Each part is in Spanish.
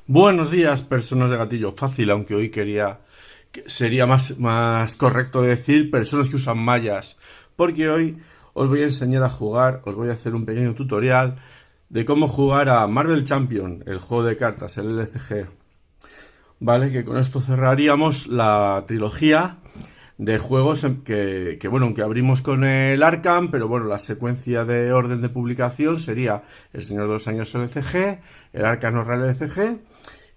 Buenos días, personas de gatillo fácil, aunque hoy sería más correcto decir personas que usan mallas, porque hoy os voy a enseñar a jugar, os voy a hacer un pequeño tutorial de cómo jugar a Marvel Champion, el juego de cartas, el LCG. Vale, que con esto cerraríamos la trilogía de juegos que abrimos con el Arkham, pero bueno, la secuencia de orden de publicación sería El Señor de los Anillos LCG, el Arkham Horror LCG,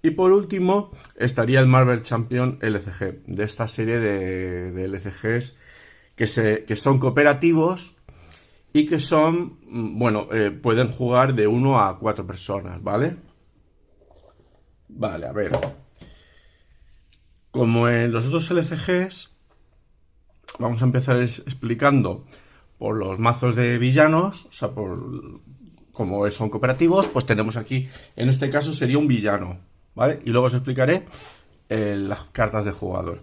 y por último estaría el Marvel Champion LCG, de esta serie de LCGs que son cooperativos y que son, pueden jugar de 1 a 4 personas, ¿vale? Vale, a ver. Como en los otros LCGs, vamos a empezar explicando por los mazos de villanos, o sea, como son cooperativos, pues tenemos aquí, en este caso sería un villano, ¿vale? Y luego os explicaré las cartas de jugador.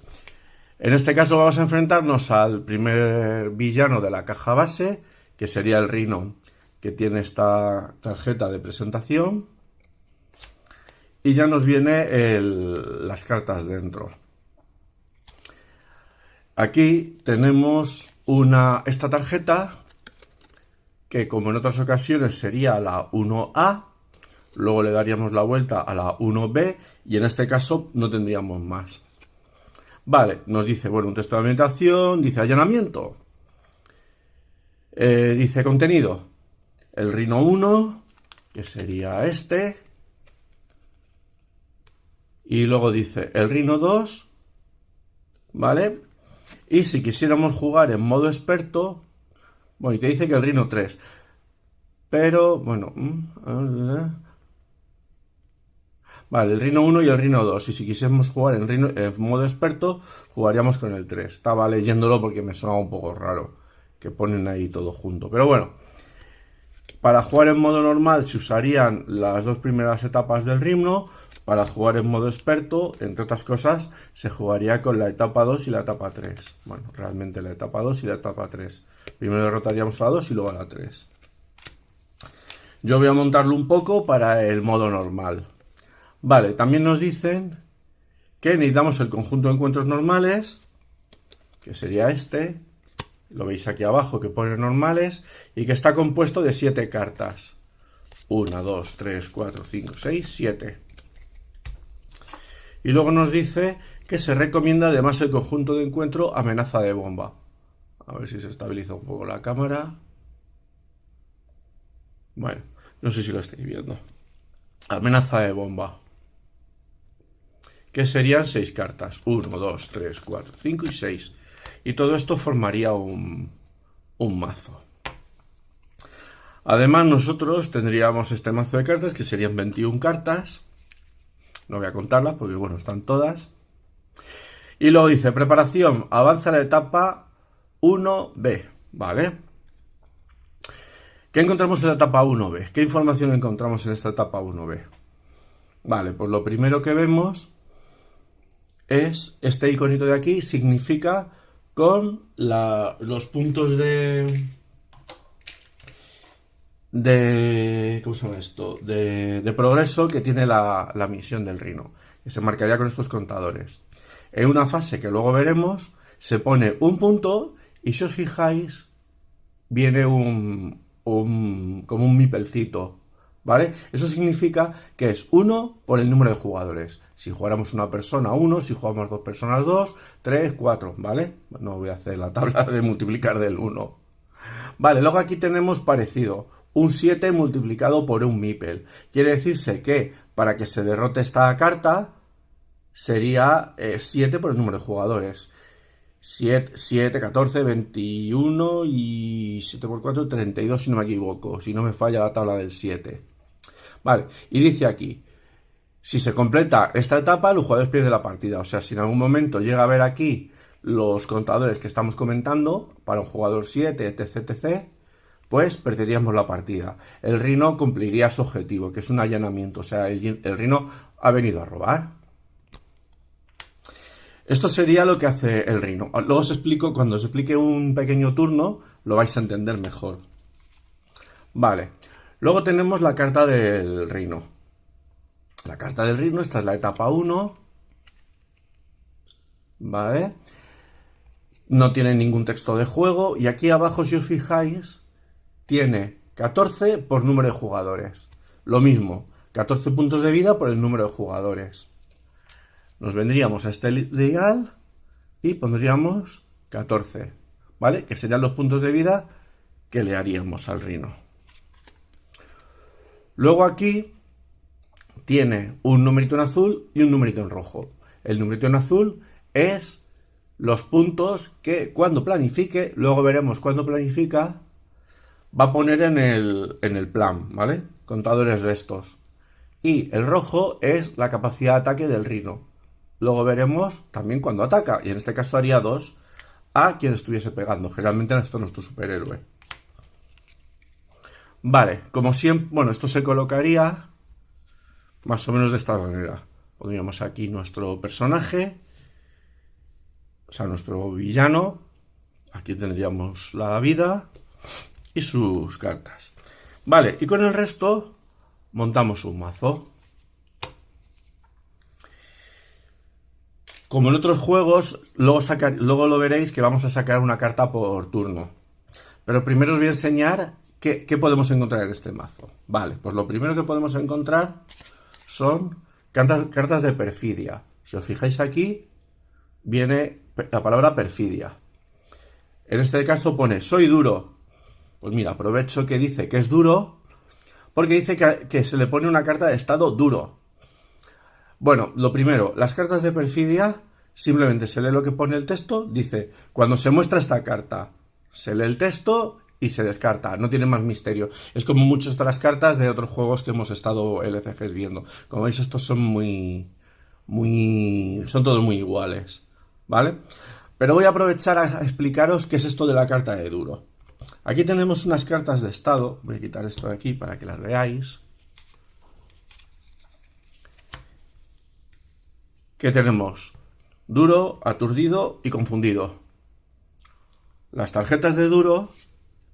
En este caso vamos a enfrentarnos al primer villano de la caja base, que sería el Rhino, que tiene esta tarjeta de presentación. Y ya nos viene las cartas dentro. Aquí tenemos esta tarjeta, que como en otras ocasiones sería la 1A, luego le daríamos la vuelta a la 1B y en este caso no tendríamos más. Vale, nos dice, un texto de ambientación, dice allanamiento, dice contenido, el Rhino 1, que sería este, y luego dice el Rhino 2, ¿vale? Y si quisiéramos jugar en modo experto, y te dice que el Rhino 3, pero, vale, el Rhino 1 y el Rhino 2, y si quisiéramos jugar en modo experto, jugaríamos con el 3. Estaba leyéndolo porque me sonaba un poco raro, que ponen ahí todo junto, pero bueno. Para jugar en modo normal se usarían las dos primeras etapas del Rhino. Para jugar en modo experto, entre otras cosas, se jugaría con la etapa 2 y la etapa 3. Bueno, realmente la etapa 2 y la etapa 3. Primero derrotaríamos a la 2 y luego a la 3. Yo voy a montarlo un poco para el modo normal. Vale, también nos dicen que necesitamos el conjunto de encuentros normales, que sería este. Lo veis aquí abajo que pone normales y que está compuesto de 7 cartas. 1, 2, 3, 4, 5, 6, 7. Y luego nos dice que se recomienda además el conjunto de encuentro amenaza de bomba. A ver si se estabiliza un poco la cámara. Bueno, no sé si lo estáis viendo. Amenaza de bomba. Que serían 6 cartas. 1, 2, 3, 4, 5 y 6. Y todo esto formaría un mazo. Además nosotros tendríamos este mazo de cartas que serían 21 cartas. No voy a contarlas porque están todas. Y luego dice preparación, avanza la etapa 1B, ¿vale? ¿Qué encontramos en la etapa 1B? ¿Qué información encontramos en esta etapa 1B? Vale, pues lo primero que vemos es este iconito de aquí, significa con los puntos ¿cómo se llama esto? De progreso que tiene la misión del Rhino, que se marcaría con estos contadores. En una fase que luego veremos, se pone un punto y si os fijáis, viene como un mipelcito, ¿vale? Eso significa que es 1 por el número de jugadores. Si jugáramos una persona, 1, si jugamos 2 personas, 2, 3, 4, ¿vale? No voy a hacer la tabla de multiplicar del 1. Vale, luego aquí tenemos parecido. Un 7 multiplicado por un mipel. Quiere decirse que para que se derrote esta carta sería 7 por el número de jugadores. 7, 14, 21 y 7 por 4, 32 si no me equivoco. Si no me falla la tabla del 7. Vale, y dice aquí, si se completa esta etapa, los jugadores pierden la partida. O sea, si en algún momento llega a ver aquí los contadores que estamos comentando, para un jugador 7, etc, etc, pues perderíamos la partida. El Rhino cumpliría su objetivo, que es un allanamiento. O sea, el Rhino ha venido a robar. Esto sería lo que hace el Rhino. Luego os explico, cuando os explique un pequeño turno, lo vais a entender mejor. Vale. Luego tenemos la carta del Rhino. la carta del reino, esta es la etapa 1, ¿vale? No tiene ningún texto de juego y aquí abajo, si os fijáis, tiene 14 por número de jugadores. Lo mismo, 14 puntos de vida por el número de jugadores. Nos vendríamos a este dial y pondríamos 14, ¿vale? Que serían los puntos de vida que le haríamos al Rhino. Luego aquí tiene un numerito en azul y un numerito en rojo. El numerito en azul es los puntos que cuando planifique, luego veremos cuando planifica, va a poner en el plan, ¿vale? Contadores de estos. Y el rojo es la capacidad de ataque del Rhino. Luego veremos también cuando ataca, y en este caso haría 2 a quien estuviese pegando. Generalmente esto es nuestro superhéroe. Vale, como siempre, bueno, esto se colocaría más o menos de esta manera. Pondríamos aquí nuestro personaje, o sea, nuestro villano. Aquí tendríamos la vida y sus cartas. Vale, y con el resto montamos un mazo. Como en otros juegos, luego lo veréis que vamos a sacar una carta por turno. Pero primero os voy a enseñar qué podemos encontrar en este mazo. Vale, pues lo primero que podemos encontrar son cartas de perfidia. Si os fijáis aquí, viene la palabra perfidia. En este caso pone, soy duro. Pues mira, aprovecho que dice que es duro, porque dice que se le pone una carta de estado duro. Bueno, lo primero, las cartas de perfidia, simplemente se lee lo que pone el texto, dice, cuando se muestra esta carta, se lee el texto y se descarta, no tiene más misterio. Es como muchas otras cartas de otros juegos que hemos estado LCGs viendo. Como veis, estos son son todos muy iguales, ¿vale? Pero voy a aprovechar a explicaros qué es esto de la carta de duro. Aquí tenemos unas cartas de estado, voy a quitar esto de aquí para que las veáis. Que tenemos duro, aturdido y confundido. Las tarjetas de duro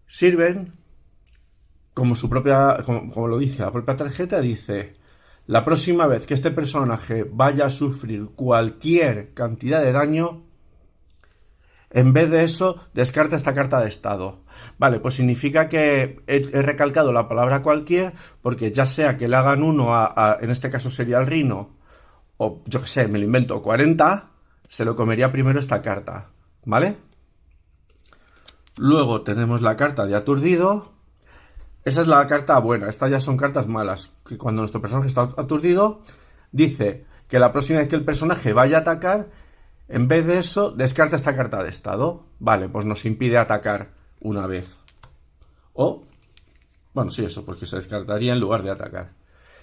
sirven como su propia, como lo dice la propia tarjeta, dice, la próxima vez que este personaje vaya a sufrir cualquier cantidad de daño, en vez de eso, descarta esta carta de estado. Vale, pues significa que he recalcado la palabra cualquier, porque ya sea que le hagan uno en este caso sería el Rhino, o yo que sé, me lo invento, 40, se lo comería primero esta carta, ¿vale? Luego tenemos la carta de aturdido. Esa es la carta buena, estas ya son cartas malas, que cuando nuestro personaje está aturdido, dice que la próxima vez que el personaje vaya a atacar, en vez de eso, descarta esta carta de estado. Vale, pues nos impide atacar una vez. O, bueno, sí, eso, porque se descartaría en lugar de atacar.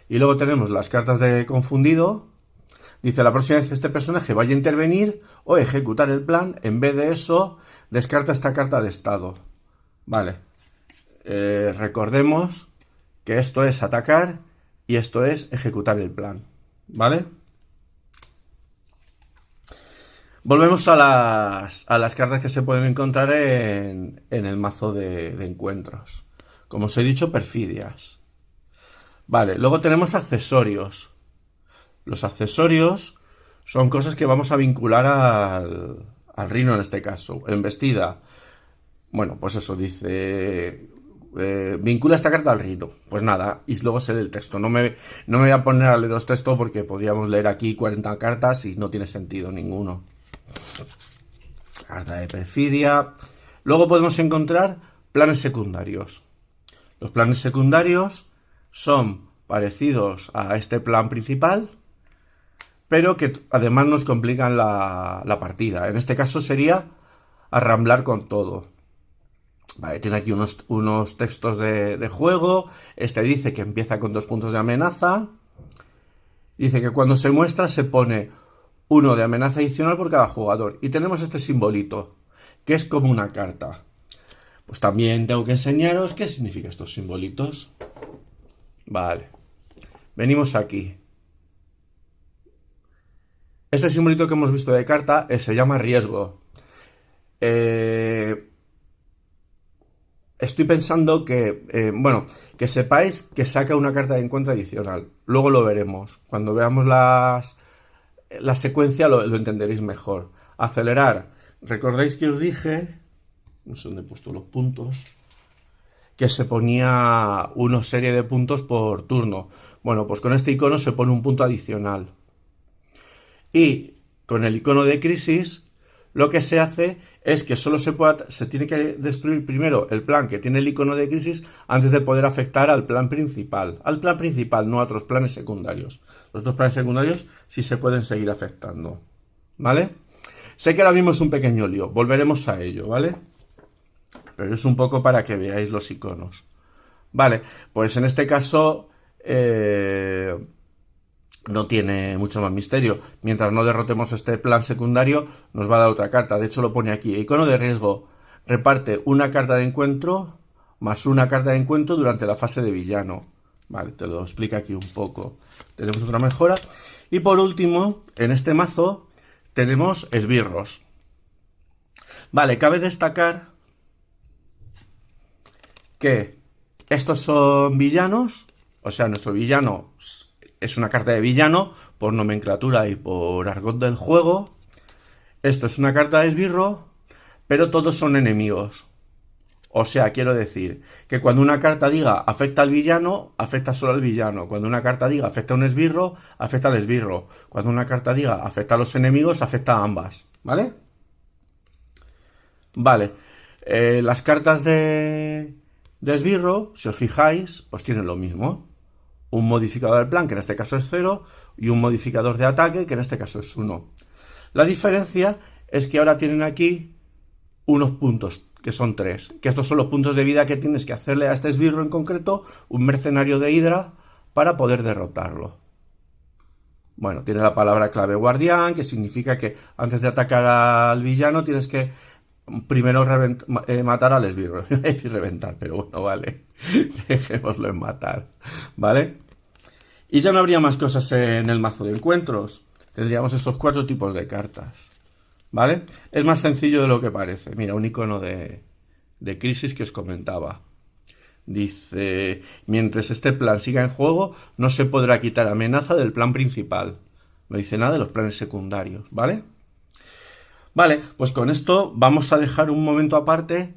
Y luego tenemos las cartas de confundido. Dice, la próxima vez que este personaje vaya a intervenir o ejecutar el plan, en vez de eso, descarta esta carta de estado. Vale. Recordemos que esto es atacar y esto es ejecutar el plan. ¿Vale? Volvemos a las cartas que se pueden encontrar en el mazo de encuentros. Como os he dicho, perfidias. Vale, luego tenemos accesorios. Los accesorios son cosas que vamos a vincular al Rhino en este caso. Embestida. Bueno, pues eso dice... vincula esta carta al Rhino. Pues nada, y luego se lee el texto. No me voy a poner a leer los textos porque podríamos leer aquí 40 cartas y no tiene sentido ninguno. Carta de perfidia. Luego podemos encontrar planes secundarios. Los planes secundarios son parecidos a este plan principal, pero que además nos complican la partida. En este caso sería arramblar con todo. Vale, tiene aquí unos textos de juego. Este dice que empieza con 2 puntos de amenaza. Dice que cuando se muestra se pone 1 de amenaza adicional por cada jugador. Y tenemos este simbolito, que es como una carta. Pues también tengo que enseñaros qué significan estos simbolitos. Vale. Venimos aquí. Este simbolito que hemos visto de carta se llama riesgo. El estoy pensando que, bueno, que sepáis que saca una carta de encuentro adicional. Luego lo veremos. Cuando veamos la secuencia lo entenderéis mejor. Acelerar. ¿Recordáis que os dije? No sé dónde he puesto los puntos. Que se ponía una serie de puntos por turno. Bueno, pues con este icono se pone un punto adicional. Y con el icono de crisis, lo que se hace es que solo se tiene que destruir primero el plan que tiene el icono de crisis antes de poder afectar al plan principal. Al plan principal, no a otros planes secundarios. Los otros planes secundarios sí se pueden seguir afectando. ¿Vale? Sé que ahora mismo es un pequeño lío. Volveremos a ello, ¿vale? Pero es un poco para que veáis los iconos. Vale, pues en este caso no tiene mucho más misterio. Mientras no derrotemos este plan secundario, nos va a dar otra carta. De hecho, lo pone aquí. Icono de riesgo. Reparte una carta de encuentro más una carta de encuentro durante la fase de villano. Vale, te lo explica aquí un poco. Tenemos otra mejora. Y por último, en este mazo tenemos esbirros. Vale, cabe destacar que estos son villanos. O sea, nuestro villano es una carta de villano por nomenclatura y por argot del juego. Esto es una carta de esbirro, pero todos son enemigos. O sea, quiero decir que cuando una carta diga afecta al villano, afecta solo al villano. Cuando una carta diga afecta a un esbirro, afecta al esbirro. Cuando una carta diga afecta a los enemigos, afecta a ambas. ¿Vale? Vale. Las cartas de esbirro, si os fijáis, pues tienen lo mismo. Un modificador del plan, que en este caso es 0, y un modificador de ataque, que en este caso es 1. La diferencia es que ahora tienen aquí unos puntos, que son 3, que estos son los puntos de vida que tienes que hacerle a este esbirro en concreto, un mercenario de Hydra, para poder derrotarlo. Bueno, tiene la palabra clave guardián, que significa que antes de atacar al villano tienes que primero matar al esbirro. Es decir, reventar, pero bueno, vale. Dejémoslo en matar, ¿vale? Y ya no habría más cosas en el mazo de encuentros. Tendríamos estos 4 tipos de cartas, ¿vale? Es más sencillo de lo que parece. Mira, un icono de crisis que os comentaba. Dice, mientras este plan siga en juego, no se podrá quitar amenaza del plan principal. No dice nada de los planes secundarios, ¿vale? Vale, pues con esto vamos a dejar un momento aparte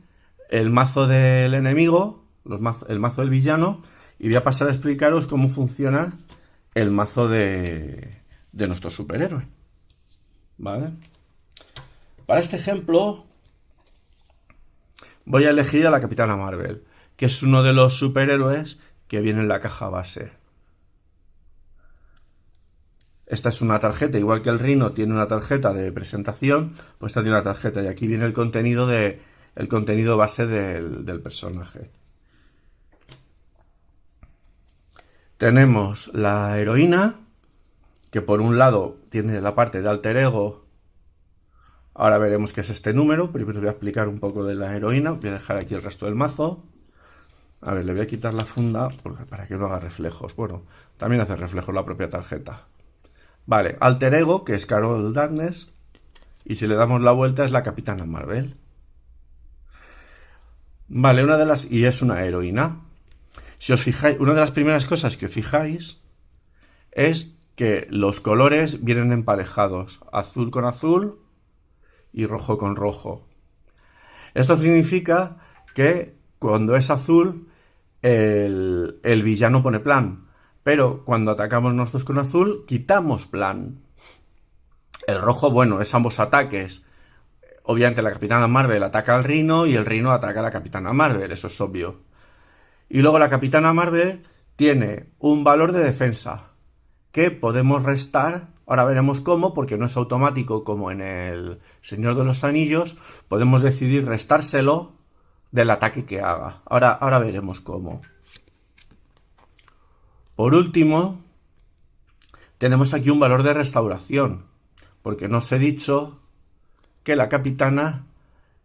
el mazo del enemigo, el mazo del villano, y voy a pasar a explicaros cómo funciona el mazo de nuestro superhéroe. ¿Vale? Para este ejemplo voy a elegir a la Capitana Marvel, que es uno de los superhéroes que viene en la caja base. Esta es una tarjeta, igual que el Rhino tiene una tarjeta de presentación, pues esta tiene una tarjeta y aquí viene el contenido base del personaje. Tenemos la heroína, que por un lado tiene la parte de alter ego. Ahora veremos qué es este número. Primero os voy a explicar un poco de la heroína. Voy a dejar aquí el resto del mazo. A ver, le voy a quitar la funda para que no haga reflejos. Bueno, también hace reflejos la propia tarjeta. Vale, alter ego, que es Carol Danvers. Y si le damos la vuelta es la Capitana Marvel. Vale, y es una heroína. Si os fijáis, una de las primeras cosas que os fijáis es que los colores vienen emparejados. Azul con azul y rojo con rojo. Esto significa que cuando es azul, el villano pone plan. Pero cuando atacamos nosotros con azul, quitamos plan. El rojo, bueno, es ambos ataques. Obviamente la Capitana Marvel ataca al Rhino y el Rhino ataca a la Capitana Marvel, eso es obvio. Y luego la Capitana Marvel tiene un valor de defensa que podemos restar. Ahora veremos cómo, porque no es automático como en el Señor de los Anillos. Podemos decidir restárselo del ataque que haga. Ahora veremos cómo. Por último, tenemos aquí un valor de restauración, porque nos he dicho que la Capitana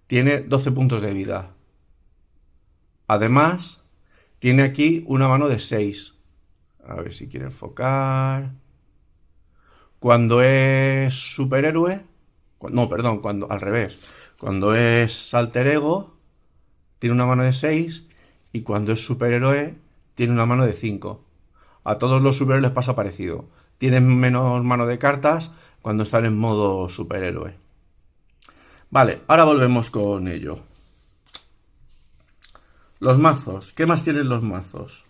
tiene 12 puntos de vida. Además, tiene aquí una mano de 6. A ver si quiere enfocar. Cuando es superhéroe... No, perdón, al revés. Cuando es alter ego, tiene una mano de 6 y cuando es superhéroe tiene una mano de 5. A todos los superhéroes les pasa parecido. Tienen menos mano de cartas cuando están en modo superhéroe. Vale, ahora volvemos con ello. Los mazos. ¿Qué más tienen los mazos?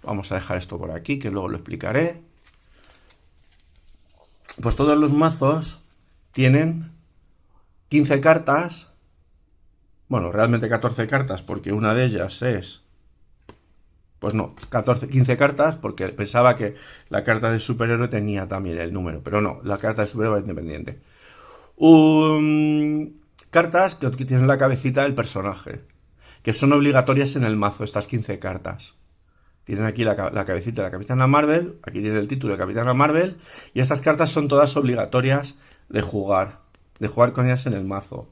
Vamos a dejar esto por aquí, que luego lo explicaré. Pues todos los mazos tienen 15 cartas. Bueno, realmente 14 cartas, porque una de ellas es... Pues no, 15 cartas, porque pensaba que la carta de superhéroe tenía también el número. Pero no, la carta de superhéroe es independiente. Cartas que tienen la cabecita del personaje, que son obligatorias en el mazo, estas 15 cartas. Tienen aquí la cabecita de la Capitana Marvel, aquí tiene el título de Capitana Marvel, y estas cartas son todas obligatorias de jugar con ellas en el mazo.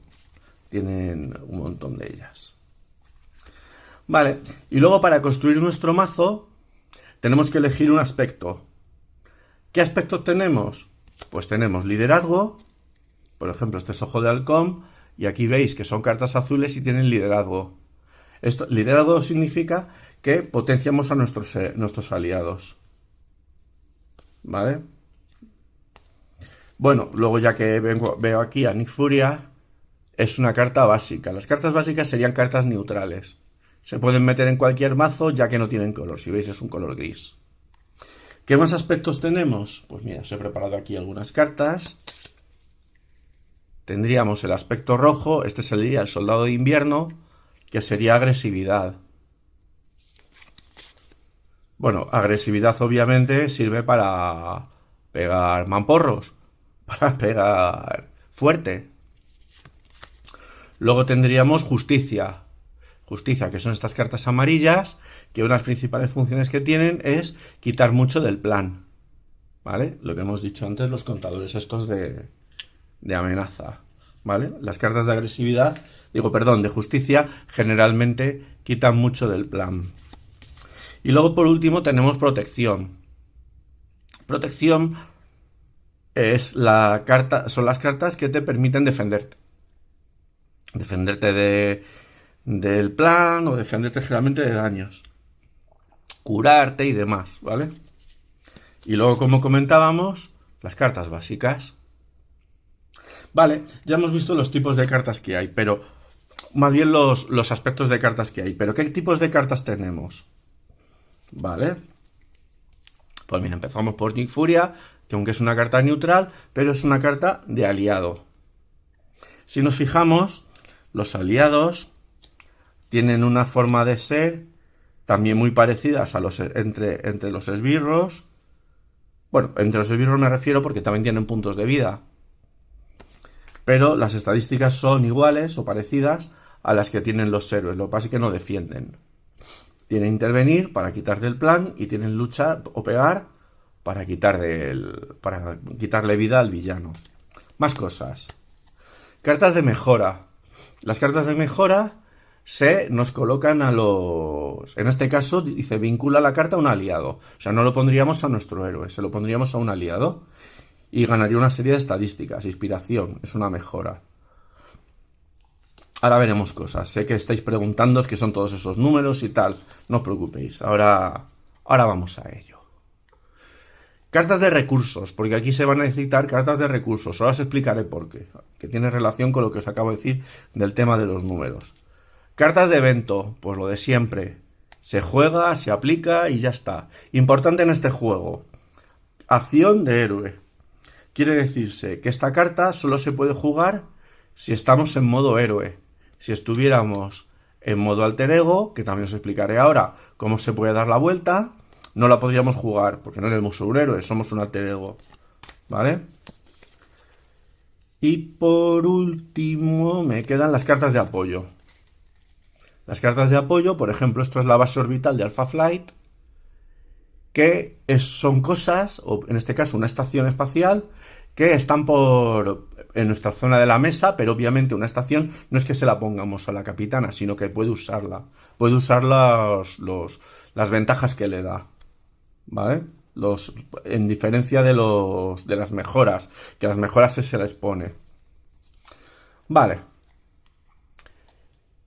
Tienen un montón de ellas. Vale, y luego para construir nuestro mazo tenemos que elegir un aspecto. ¿Qué aspectos tenemos? Pues tenemos liderazgo, por ejemplo este es Ojo de Halcón, y aquí veis que son cartas azules y tienen liderazgo. Liderazgo significa que potenciamos a nuestros aliados. ¿Vale? Bueno, luego ya que veo aquí a Nick Furia, es una carta básica. Las cartas básicas serían cartas neutrales. Se pueden meter en cualquier mazo ya que no tienen color. Si veis es un color gris. ¿Qué más aspectos tenemos? Pues mira, os he preparado aquí algunas cartas. Tendríamos el aspecto rojo, este sería el Soldado de Invierno, que sería agresividad. Bueno, agresividad obviamente sirve para pegar mamporros, para pegar fuerte. Luego tendríamos justicia. Justicia, que son estas cartas amarillas, que una de las principales funciones que tienen es quitar mucho del plan. ¿Vale? Lo que hemos dicho antes, los contadores estos de amenaza. ¿Vale? Las cartas de agresividad, de justicia, generalmente quitan mucho del plan. Y luego por último tenemos protección. Protección es son las cartas que te permiten defenderte. Defenderte del plan o defenderte generalmente de daños. Curarte y demás, ¿vale? Y luego, como comentábamos, las cartas básicas. Vale, ya hemos visto los tipos de cartas que hay, pero más bien los aspectos de cartas que hay. Pero ¿qué tipos de cartas tenemos? Vale. Pues mira, empezamos por Nick Furia, que aunque es una carta neutral, pero es una carta de aliado. Si nos fijamos, los aliados tienen una forma de ser también muy parecidas a entre los esbirros. Bueno, entre los esbirros me refiero porque también tienen puntos de vida. Pero las estadísticas son iguales o parecidas a las que tienen los héroes. Lo que pasa es que no defienden. Tienen intervenir para quitar del plan y tienen luchar o pegar para quitarle vida al villano. Más cosas. Cartas de mejora. Las cartas de mejora nos colocan a los... En este caso dice vincula la carta a un aliado. O sea, no lo pondríamos a nuestro héroe, se lo pondríamos a un aliado. Y ganaría una serie de estadísticas. Inspiración, es una mejora. Ahora veremos cosas. Sé que estáis preguntándoos qué son todos esos números y tal. No os preocupéis. Ahora vamos a ello. Cartas de recursos, porque aquí se van a necesitar cartas de recursos. Ahora os explicaré por qué. Que tiene relación con lo que os acabo de decir del tema de los números. Cartas de evento, pues lo de siempre. Se juega, se aplica y ya está. Importante en este juego. Acción de héroe. Quiere decirse que esta carta solo se puede jugar si estamos en modo héroe. Si estuviéramos en modo alter ego, que también os explicaré ahora cómo se puede dar la vuelta, no la podríamos jugar, porque no éramos un héroe, somos un alter ego. ¿Vale? Y por último me quedan las cartas de apoyo. Las cartas de apoyo, por ejemplo, esto es la base orbital de Alpha Flight, que son cosas, o en este caso una estación espacial, que están en nuestra zona de la mesa, pero obviamente una estación no es que se la pongamos a la capitana, sino que puede usarla. Puede usar las ventajas que le da. ¿Vale? En diferencia de las mejoras, que las mejoras se les pone. Vale.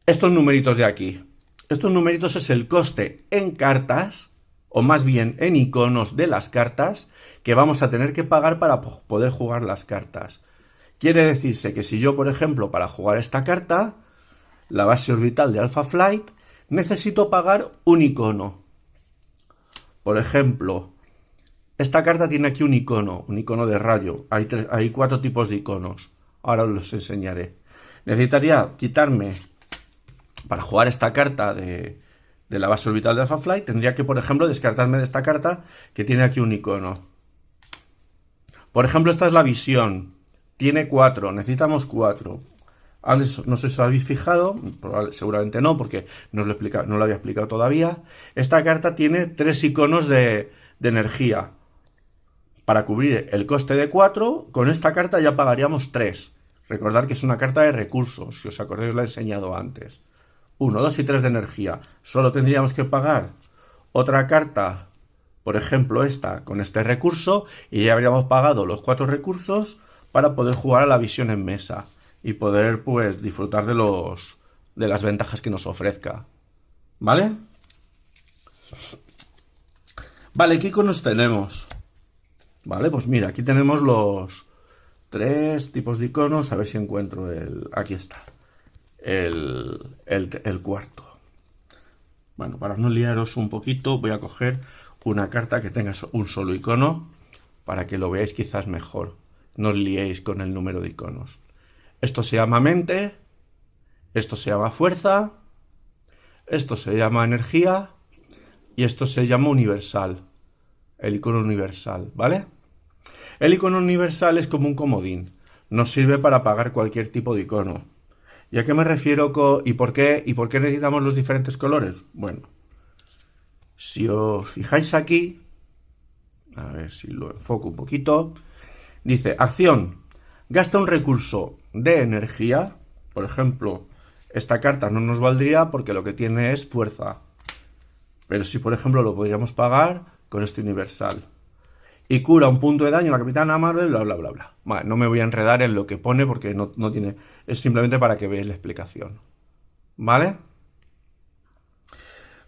estos numeritos de aquí. Estos numeritos es el coste en cartas, o más bien en iconos de las cartas, que vamos a tener que pagar para poder jugar las cartas. Quiere decirse que si yo, por ejemplo, para jugar esta carta, la base orbital de Alpha Flight, necesito pagar un icono. Por ejemplo, esta carta tiene aquí un icono de rayo. Hay 4 tipos de iconos. Ahora os los enseñaré. Necesitaría quitarme, para jugar esta carta de la base orbital de Alpha Flight, tendría que, por ejemplo, descartarme de esta carta que tiene aquí un icono. Por ejemplo, esta es la visión. Tiene 4, necesitamos 4. Antes, no sé si os habéis fijado, seguramente no, porque no lo había explicado todavía. Esta carta tiene 3 iconos de energía. Para cubrir el coste de 4, con esta carta ya pagaríamos 3. Recordad que es una carta de recursos, si os acordáis os la he enseñado antes. 1, 2 y 3 de energía. Solo tendríamos que pagar otra carta, por ejemplo esta, con este recurso, y ya habríamos pagado los 4 recursos para poder jugar a la visión en mesa y poder, pues, disfrutar de las ventajas que nos ofrezca. ¿Vale? Vale, ¿qué iconos tenemos? Vale, pues mira, aquí tenemos los 3 tipos de iconos. A ver si encuentro el... Aquí está. El cuarto. Bueno, para no liaros un poquito, voy a coger una carta que tenga un solo icono para que lo veáis quizás mejor. No os liéis con el número de iconos. Esto se llama mente, esto se llama fuerza, esto se llama energía y esto se llama universal. El icono universal, ¿vale? El icono universal es como un comodín. Nos sirve para pagar cualquier tipo de icono. ¿Y a qué me refiero ¿Y por qué necesitamos los diferentes colores? Bueno, si os fijáis aquí, a ver si lo enfoco un poquito, dice, acción, gasta un recurso de energía. Por ejemplo, esta carta no nos valdría porque lo que tiene es fuerza. Pero si, por ejemplo, lo podríamos pagar con este universal. Y cura un punto de daño a la Capitana Marvel, bla, bla, bla, bla. Vale, no me voy a enredar en lo que pone porque no tiene... Es simplemente para que veáis la explicación. ¿Vale?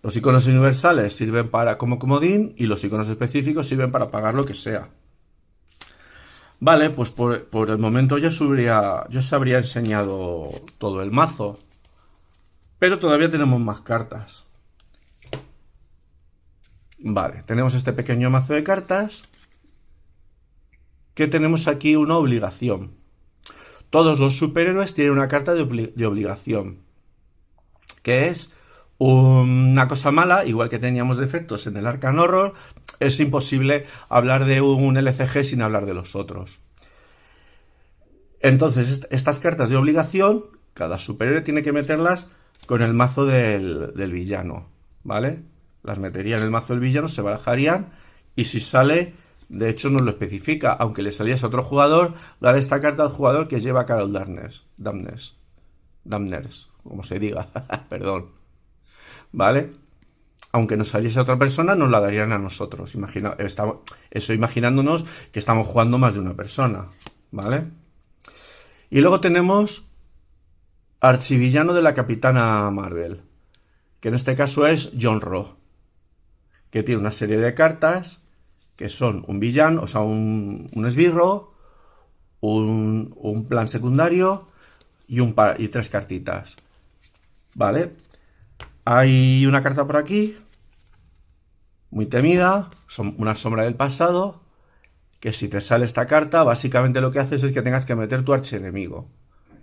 Los iconos universales sirven como comodín y los iconos específicos sirven para pagar lo que sea. Vale, pues por el momento yo os habría enseñado todo el mazo. Pero todavía tenemos más cartas. Vale, tenemos este pequeño mazo de cartas. Que tenemos aquí una obligación. Todos los superhéroes tienen una carta de obligación. Que es una cosa mala, igual que teníamos defectos en el Arkham Horror. Es imposible hablar de un LCG sin hablar de los otros. Entonces, estas cartas de obligación, cada superhéroe tiene que meterlas con el mazo del villano, ¿vale? Las metería en el mazo del villano, se barajarían, y si sale, de hecho nos lo especifica, aunque le saliese a otro jugador, daré esta carta al jugador que lleva a Carol Danvers, como se diga, perdón, ¿vale? Aunque nos saliese a otra persona, nos la darían a nosotros. Eso imaginándonos que estamos jugando más de una persona, ¿vale? Y luego tenemos archivillano de la Capitana Marvel, que en este caso es John Ro, que tiene una serie de cartas que son un villano, o sea, un esbirro, un plan secundario y 3 cartitas, ¿vale? Hay una carta por aquí, muy temida, una sombra del pasado, que si te sale esta carta, básicamente lo que haces es que tengas que meter tu archienemigo.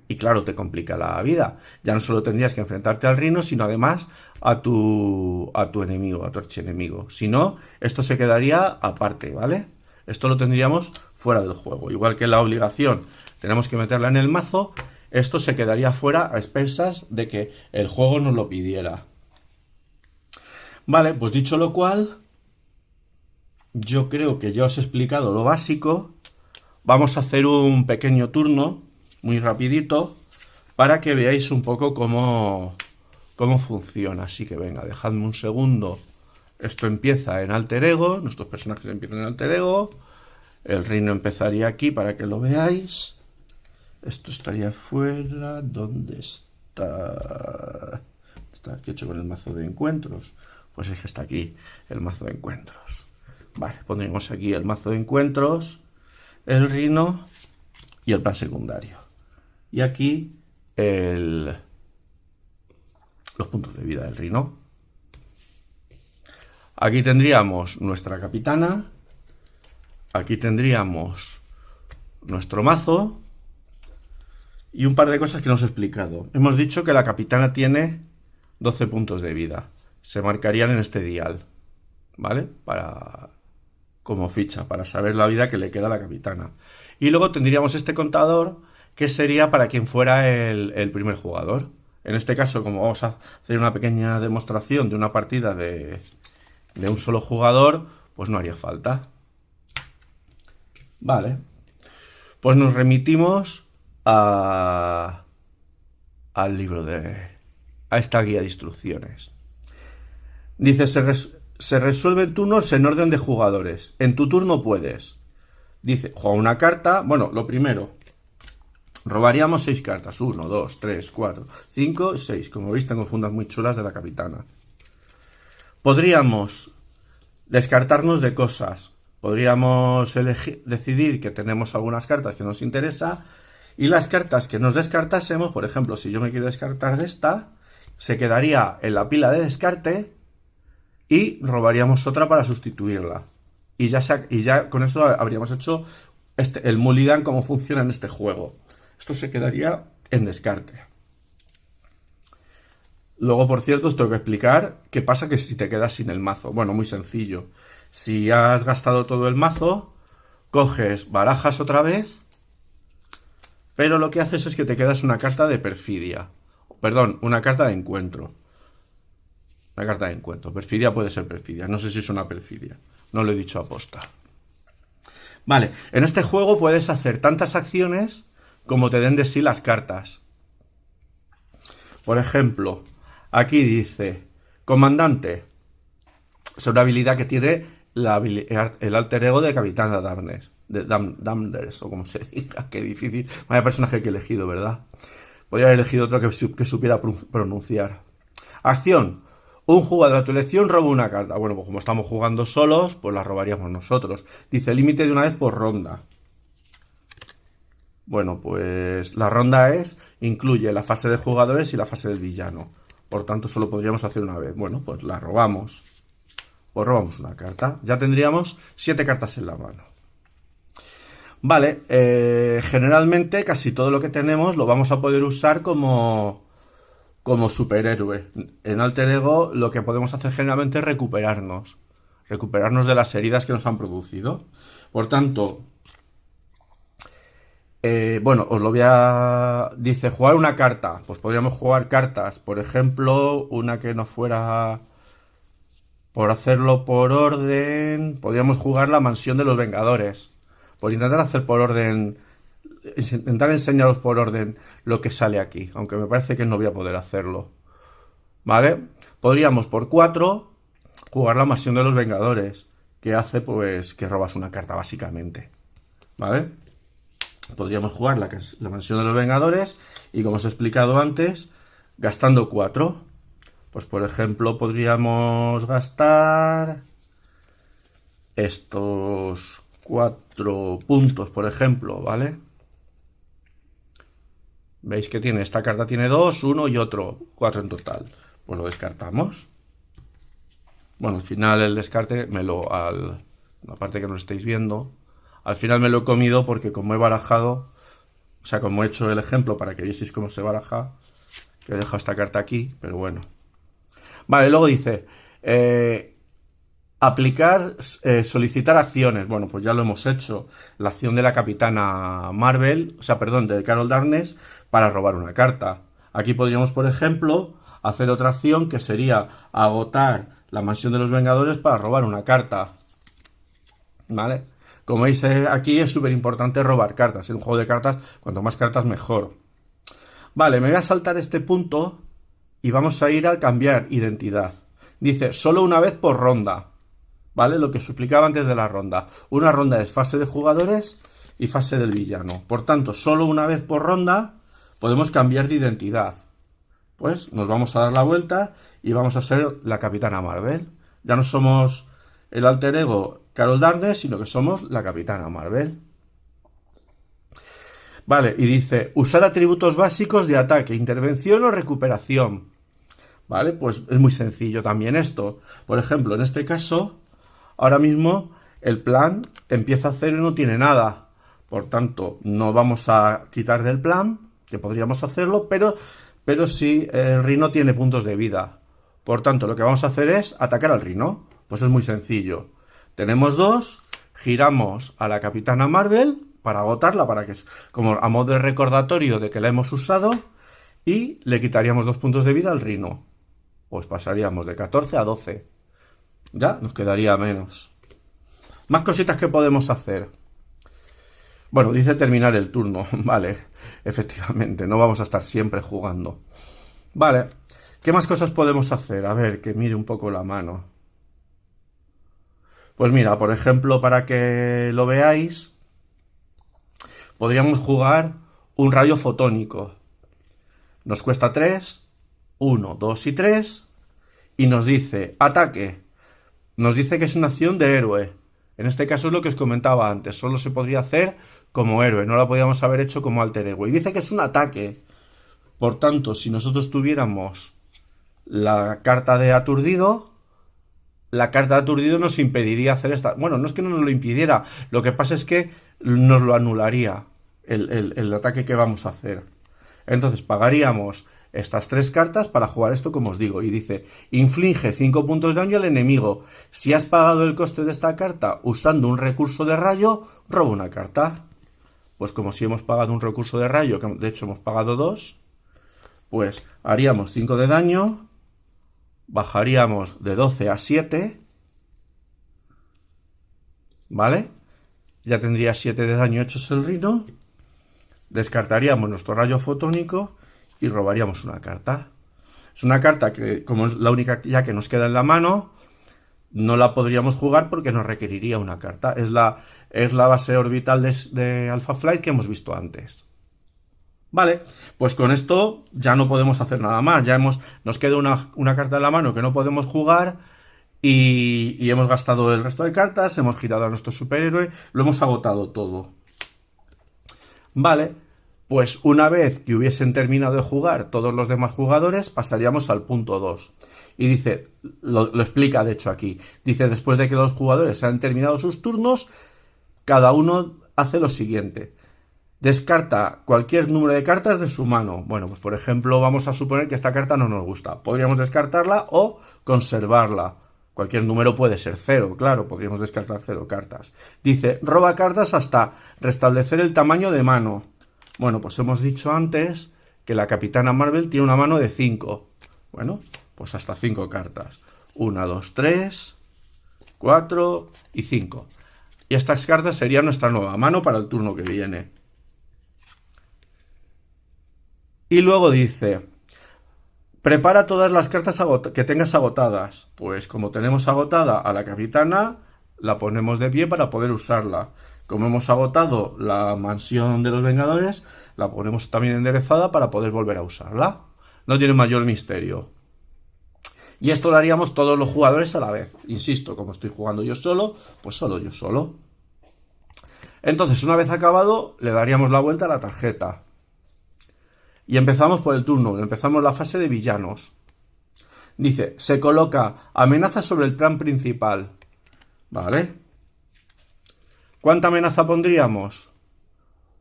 Y claro, te complica la vida. Ya no solo tendrías que enfrentarte al Rhino, sino además a tu enemigo, a tu archienemigo. Si no, esto se quedaría aparte, ¿vale? Esto lo tendríamos fuera del juego. Igual que la obligación tenemos que meterla en el mazo, esto se quedaría fuera a expensas de que el juego nos lo pidiera. Vale, pues dicho lo cual, yo creo que ya os he explicado lo básico. Vamos a hacer un pequeño turno, muy rapidito, para que veáis un poco cómo funciona. Así que venga, dejadme un segundo. Esto empieza en Alter Ego, nuestros personajes empiezan en Alter Ego. El reino empezaría aquí para que lo veáis. Esto estaría fuera. ¿Dónde está? está aquí hecho con el mazo de encuentros. Pues es que está aquí el mazo de encuentros. Vale, pondremos aquí el mazo de encuentros, el Rhino y el plan secundario. Y aquí los puntos de vida del Rhino. Aquí tendríamos nuestra capitana. Aquí tendríamos nuestro mazo. Y un par de cosas que no os he explicado. Hemos dicho que la capitana tiene 12 puntos de vida. Se marcarían en este dial, ¿vale? Como ficha, para saber la vida que le queda a la capitana. Y luego tendríamos este contador, que sería para quien fuera el primer jugador. En este caso, como vamos a hacer una pequeña demostración de una partida de un solo jugador, pues no haría falta. Vale. Pues nos remitimos al libro a esta guía de instrucciones. Dice, se resuelven turnos en orden de jugadores. En tu turno puedes. Dice, juega una carta. Bueno, lo primero, robaríamos 6 cartas. 1, 2, 3, 4, 5, 6. Como veis, tengo fundas muy chulas de la capitana. Podríamos descartarnos de cosas. Podríamos decidir que tenemos algunas cartas que nos interesa. Y las cartas que nos descartásemos, por ejemplo, si yo me quiero descartar de esta, se quedaría en la pila de descarte y robaríamos otra para sustituirla. Y ya con eso habríamos hecho el mulligan como funciona en este juego. Esto se quedaría en descarte. Luego, por cierto, os tengo que explicar qué pasa que si te quedas sin el mazo. Bueno, muy sencillo. Si has gastado todo el mazo, coges, barajas otra vez, pero lo que haces es que te quedas una carta de perfidia. Perdón, una carta de encuentro. Una carta de encuentro. Perfidia puede ser perfidia. No sé si es una perfidia. No lo he dicho aposta. Vale, en este juego puedes hacer tantas acciones como te den de sí las cartas. Por ejemplo, aquí dice, comandante. Es una habilidad que tiene el alter ego de Capitán Darkness. De Damners, o como se diga. Qué difícil. Vaya personaje que he elegido, ¿verdad? Podría haber elegido otro que supiera pronunciar. Acción. Un jugador a tu elección roba una carta. Bueno, pues como estamos jugando solos, pues la robaríamos nosotros. Dice límite de una vez por ronda. Bueno, pues la ronda incluye la fase de jugadores y la fase del villano. Por tanto, solo podríamos hacer una vez. Bueno, pues la robamos. Pues robamos una carta. Ya tendríamos 7 cartas en la mano. Vale, generalmente casi todo lo que tenemos lo vamos a poder usar como superhéroe. En Alter Ego lo que podemos hacer generalmente es recuperarnos de las heridas que nos han producido. Por tanto, bueno, os lo voy a... Dice, jugar una carta. Pues podríamos jugar cartas. Por ejemplo, una que no fuera... Por hacerlo por orden, podríamos jugar la Mansión de los Vengadores. Por intentar hacer por orden... Intentar enseñaros por orden lo que sale aquí. Aunque me parece que no voy a poder hacerlo. ¿Vale? Podríamos por 4 jugar la Mansión de los Vengadores. Que hace pues que robas una carta básicamente. ¿Vale? Podríamos jugar la Mansión de los Vengadores. Y como os he explicado antes, gastando 4. Pues por ejemplo podríamos gastar estos 4 puntos, por ejemplo, ¿vale? ¿Veis que tiene? Esta carta tiene 2, 1 y otro, 4 en total. Pues lo descartamos. Bueno, al final el descarte la parte que no estáis viendo, al final me lo he comido porque como he barajado, o sea, como he hecho el ejemplo para que vieseis cómo se baraja, que he dejado esta carta aquí, pero bueno. Vale, luego dice, solicitar acciones. Bueno, pues ya lo hemos hecho. La acción de la Capitana Marvel, o sea, perdón, de Carol Darkness, para robar una carta. Aquí podríamos, por ejemplo, hacer otra acción que sería agotar la Mansión de los Vengadores para robar una carta. ¿Vale? Como veis aquí es súper importante robar cartas. En un juego de cartas, cuanto más cartas mejor. Vale, me voy a saltar este punto y vamos a ir a cambiar identidad. Dice, solo una vez por ronda. ¿Vale? Lo que os explicaba antes de la ronda. Una ronda es fase de jugadores y fase del villano. Por tanto, solo una vez por ronda podemos cambiar de identidad. pues nos vamos a dar la vuelta y vamos a ser la Capitana Marvel. Ya no somos el alter ego Carol Danvers, sino que somos la Capitana Marvel. Vale, y dice, usar atributos básicos de ataque, intervención o recuperación. Vale, pues es muy sencillo también esto. Por ejemplo, en este caso, ahora mismo el plan empieza a cero y no tiene nada. Por tanto, no vamos a quitar del plan, que podríamos hacerlo, pero sí el Rhino tiene puntos de vida. Por tanto, lo que vamos a hacer es atacar al Rhino. Pues es muy sencillo. Tenemos dos, giramos a la Capitana Marvel para agotarla, para que, como a modo de recordatorio de que la hemos usado, y le quitaríamos 2 puntos de vida al Rhino. Pues pasaríamos de 14 a 12. Ya, nos quedaría menos. Más cositas que podemos hacer. Bueno, dice terminar el turno. Vale, efectivamente, no vamos a estar siempre jugando. Vale, ¿qué más cosas podemos hacer? A ver, que mire un poco la mano. Pues mira, por ejemplo, para que lo veáis, podríamos jugar un rayo fotónico. Nos cuesta 3, 1, 2 y 3, y nos dice ataque. Nos dice que es una acción de héroe. En este caso es lo que os comentaba antes, solo se podría hacer como héroe, no la podíamos haber hecho como alter ego. Y dice que es un ataque. Por tanto, si nosotros tuviéramos la carta de aturdido, la carta de aturdido nos impediría hacer esta... Bueno, no es que no nos lo impidiera, lo que pasa es que nos lo anularía el ataque que vamos a hacer. Entonces pagaríamos estas 3 cartas para jugar esto, como os digo. Y dice, inflige 5 puntos de daño al enemigo. Si has pagado el coste de esta carta usando un recurso de rayo, roba una carta. Pues como si hemos pagado un recurso de rayo, que de hecho hemos pagado 2, pues haríamos 5 de daño, bajaríamos de 12 a 7, ¿vale? Ya tendría 7 de daño hechos el Rhino, descartaríamos nuestro rayo fotónico y robaríamos una carta. Es una carta que, como es la única ya que nos queda en la mano, no la podríamos jugar porque nos requeriría una carta. Es la base orbital de Alpha Flight que hemos visto antes. Vale, pues con esto ya no podemos hacer nada más. Ya nos queda una carta en la mano que no podemos jugar y hemos gastado el resto de cartas, hemos girado a nuestro superhéroe, lo hemos agotado todo. Vale, pues una vez que hubiesen terminado de jugar todos los demás jugadores, pasaríamos al punto 2. Y dice, lo explica de hecho aquí, dice, después de que los jugadores han terminado sus turnos, cada uno hace lo siguiente. Descarta cualquier número de cartas de su mano. Bueno, pues por ejemplo, vamos a suponer que esta carta no nos gusta. Podríamos descartarla o conservarla. Cualquier número puede ser 0, claro, podríamos descartar 0 cartas. Dice, roba cartas hasta restablecer el tamaño de mano. Bueno, pues hemos dicho antes que la Capitana Marvel tiene una mano de 5. Bueno, pues hasta 5 cartas. 1, 2, 3, 4 y 5. Y estas cartas serían nuestra nueva mano para el turno que viene. Y luego dice, prepara todas las cartas que tengas agotadas. Pues como tenemos agotada a la Capitana, la ponemos de pie para poder usarla. Como hemos agotado la mansión de los Vengadores, la ponemos también enderezada para poder volver a usarla. No tiene mayor misterio. Y esto lo haríamos todos los jugadores a la vez. Insisto, como estoy jugando yo solo, pues solo yo solo. Entonces, una vez acabado, le daríamos la vuelta a la tarjeta. Y empezamos por el turno. Empezamos la fase de villanos. Dice, se coloca amenaza sobre el plan principal. ¿Vale? ¿Cuánta amenaza pondríamos?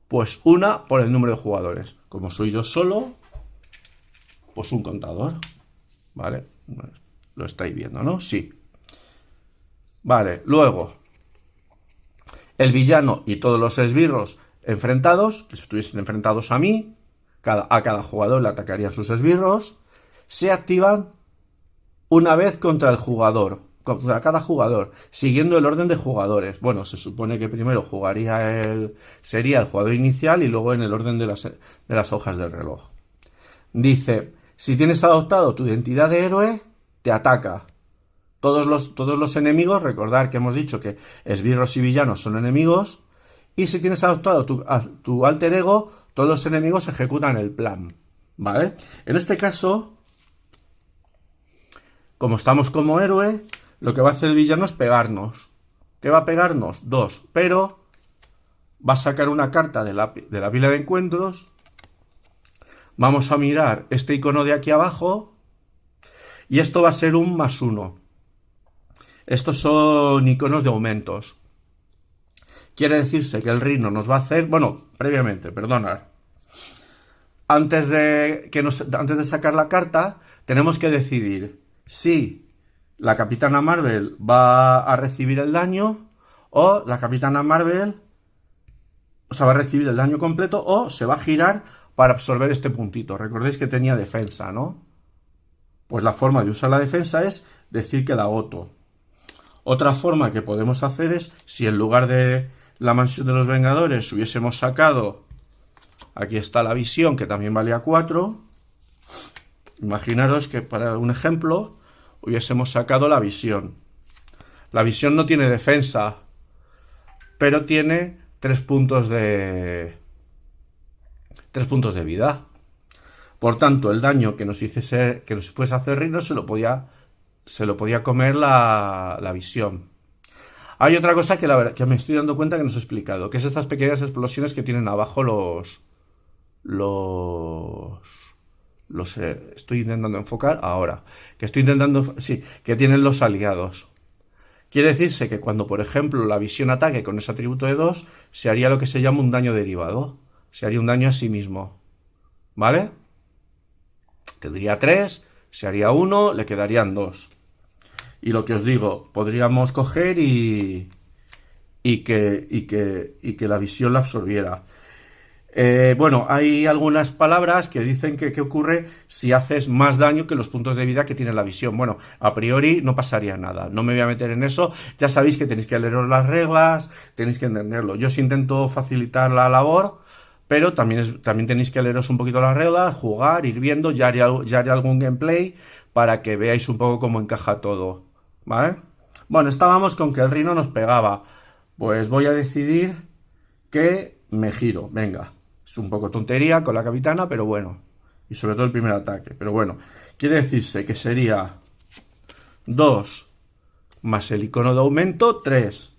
Pues una por el número de jugadores. Como soy yo solo, pues un contador. ¿Vale? Lo estáis viendo, ¿no? Sí. Vale, luego, el villano y todos los esbirros enfrentados, que estuviesen enfrentados a mí, a cada jugador le atacarían sus esbirros, se activan una vez contra el jugador, contra cada jugador, siguiendo el orden de jugadores. Bueno, se supone que primero sería el jugador inicial y luego en el orden de las hojas del reloj. Dice, si tienes adoptado tu identidad de héroe, te ataca. Todos los enemigos, recordad que hemos dicho que esbirros y villanos son enemigos, y si tienes adoptado tu alter ego, todos los enemigos ejecutan el plan. ¿vale? En este caso, como estamos como héroe, lo que va a hacer el villano es pegarnos. ¿Qué va a pegarnos? 2, pero va a sacar una carta de la pila de encuentros. Vamos a mirar este icono de aquí abajo y esto va a ser un +1. Estos son iconos de aumentos. Quiere decirse que el Rhino nos va a hacer... Bueno, previamente, perdonad. Antes de sacar la carta, tenemos que decidir si la Capitana Marvel va a recibir el daño o la Capitana Marvel, o sea, va a recibir el daño completo o se va a girar para absorber este puntito. Recordéis que tenía defensa, ¿no? Pues la forma de usar la defensa es decir que la agoto. Otra forma que podemos hacer es, si en lugar de la mansión de los Vengadores hubiésemos sacado, aquí está la visión, que también valía 4, imaginaros que para un ejemplo hubiésemos sacado la visión. La visión no tiene defensa, pero tiene 3 puntos de vida. Por tanto, el daño que nos fuese a hacer Rhino se lo podía comer la visión. Hay otra cosa que me estoy dando cuenta que no os he explicado, que es estas pequeñas explosiones que tienen abajo estoy intentando enfocar ahora. Que tienen los aliados. Quiere decirse que cuando, por ejemplo, la visión ataque con ese atributo de 2, se haría lo que se llama un daño derivado. Se haría un daño a sí mismo. ¿Vale? Tendría 3, se haría 1, le quedarían 2. Y lo que os digo, podríamos coger y que la visión la absorbiera. Bueno, hay algunas palabras que dicen que qué ocurre si haces más daño que los puntos de vida que tiene la visión. Bueno, a priori no pasaría nada, no me voy a meter en eso. Ya sabéis que tenéis que leeros las reglas, tenéis que entenderlo. Yo os intento facilitar la labor, pero también tenéis que leeros un poquito las reglas, jugar, ir viendo, ya haré algún gameplay para que veáis un poco cómo encaja todo, ¿vale? Bueno, estábamos con que el Rhino nos pegaba. Pues voy a decidir que me giro, venga. Es un poco tontería con la capitana, pero bueno. Y sobre todo el primer ataque, pero bueno. Quiere decirse que sería 2 más el icono de aumento, 3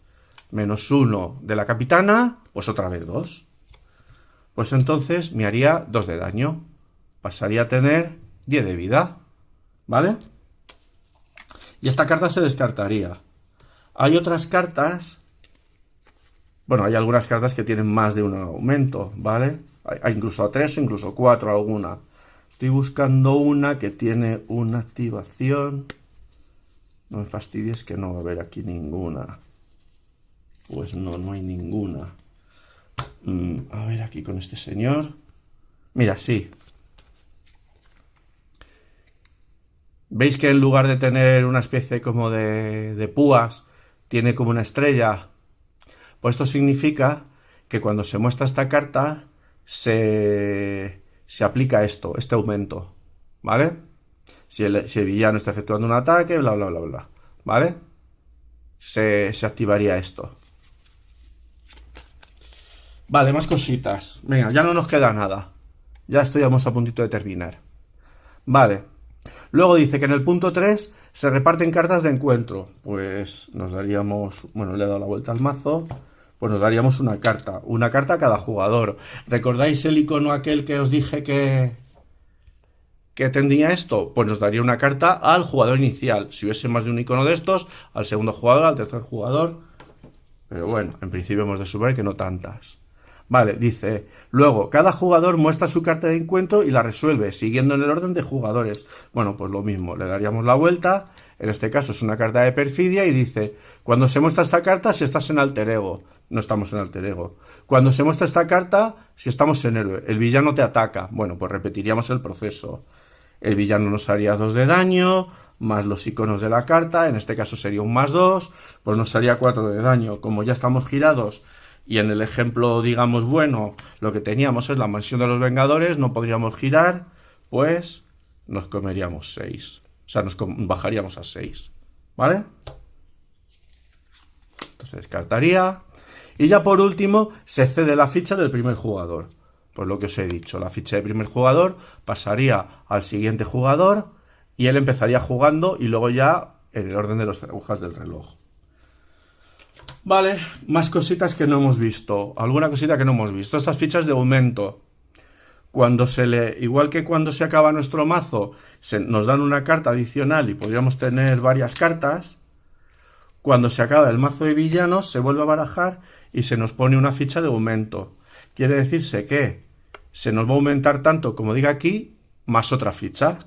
menos 1 de la capitana, pues otra vez 2. Pues entonces me haría 2 de daño. Pasaría a tener 10 de vida, ¿vale? Y esta carta se descartaría. Hay otras cartas... Bueno, hay algunas cartas que tienen más de un aumento, ¿vale? Hay incluso a 3 o incluso 4 alguna. Estoy buscando una que tiene una activación. No me fastidies que no va a haber aquí ninguna. Pues no hay ninguna. A ver aquí con este señor. Mira, sí. ¿Veis que en lugar de tener una especie como de púas, tiene como una estrella? Pues esto significa que cuando se muestra esta carta, se aplica este aumento, ¿vale? Si el villano está efectuando un ataque, bla, bla, bla, bla, ¿vale? Se activaría esto. Vale, más cositas. Venga, ya no nos queda nada. Ya estamos a puntito de terminar. Vale. Luego dice que en el punto 3 se reparten cartas de encuentro. Pues nos daríamos... Bueno, le he dado la vuelta al mazo. Pues nos daríamos una carta a cada jugador. ¿Recordáis el icono aquel que os dije que tendría esto? Pues nos daría una carta al jugador inicial. Si hubiese más de un icono de estos, al segundo jugador, al tercer jugador. Pero bueno, en principio hemos de suponer que no tantas. Vale, dice, luego, cada jugador muestra su carta de encuentro y la resuelve, siguiendo en el orden de jugadores. Bueno, pues lo mismo, le daríamos la vuelta. En este caso es una carta de perfidia y dice, cuando se muestra esta carta, si estás en alter ego. No estamos en alter ego. Cuando se muestra esta carta, si estamos en héroe. El villano te ataca. Bueno, pues repetiríamos el proceso. El villano nos haría 2 de daño, más los iconos de la carta. En este caso sería un +2, pues nos haría 4 de daño. Como ya estamos girados y en el ejemplo, digamos, bueno, lo que teníamos es la mansión de los Vengadores, no podríamos girar, pues nos comeríamos 6. O sea, nos bajaríamos a 6, ¿vale? Entonces descartaría. Y ya por último, se cede la ficha del primer jugador. Pues lo que os he dicho, la ficha de primer jugador pasaría al siguiente jugador y él empezaría jugando y luego ya en el orden de las agujas del reloj. Vale, más cositas que no hemos visto. Alguna cosita que no hemos visto. Estas fichas de aumento. Igual que cuando se acaba nuestro mazo, nos dan una carta adicional y podríamos tener varias cartas. Cuando se acaba el mazo de villanos, se vuelve a barajar y se nos pone una ficha de aumento. Quiere decirse que se nos va a aumentar tanto como diga aquí, más otra ficha.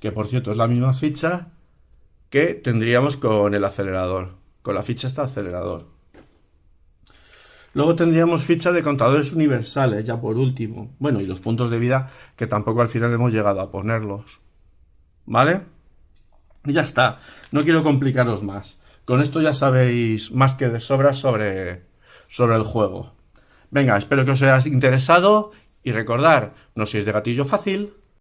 Que por cierto es la misma ficha que tendríamos con el acelerador. Con la ficha esta acelerador. Luego tendríamos ficha de contadores universales, ya por último. Bueno, y los puntos de vida, que tampoco al final hemos llegado a ponerlos. ¿Vale? Y ya está. No quiero complicaros más. Con esto ya sabéis más que de sobra sobre el juego. Venga, espero que os haya interesado y recordar, no sois de gatillo fácil.